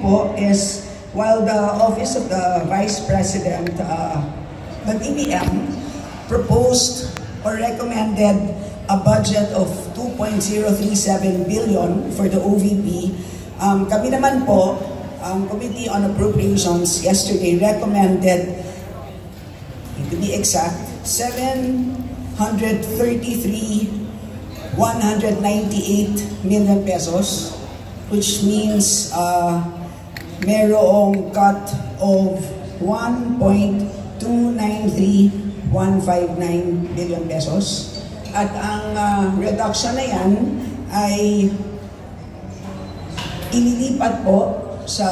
po is, while the Office of the Vice President, the DBM, proposed or recommended a budget of 2.037 billion for the OVP, kami naman po, Committee on Appropriations yesterday recommended, to be exact, 733,198 million pesos, which means merong cut of 1.293159 billion pesos. At ang reduction na yan ay inilipat po sa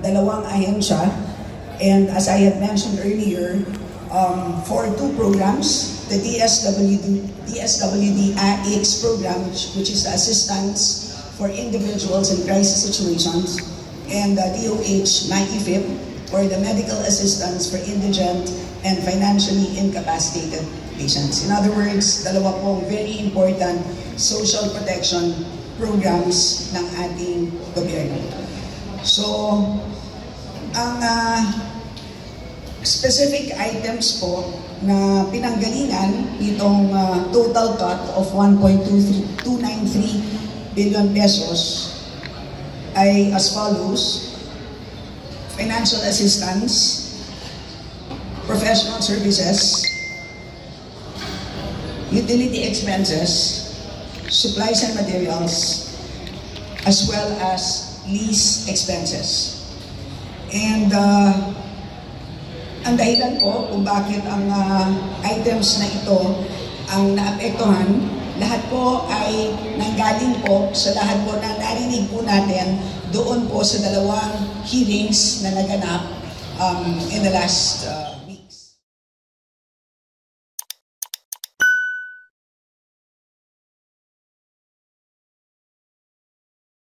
dalawang ahensya, and as I had mentioned earlier, for two programs, the DSWD AX program, which is the assistance for individuals in crisis situations, and the DOH MAIFIP, or the medical assistance for indigent and financially incapacitated patients. In other words, dalawa pong very important social protection programs ng ating gobyerno. So, ang specific items po na pinanggalingan itong total cut of 1.293 billion pesos ay as follows: financial assistance, professional services, utility expenses, supplies and materials, as well as lease expenses. And ang dahilan po kung bakit ang items na ito ang naapektuhan, lahat po ay nanggaling po sa lahat po na narinig po natin doon po sa dalawang hearings na naganap in the last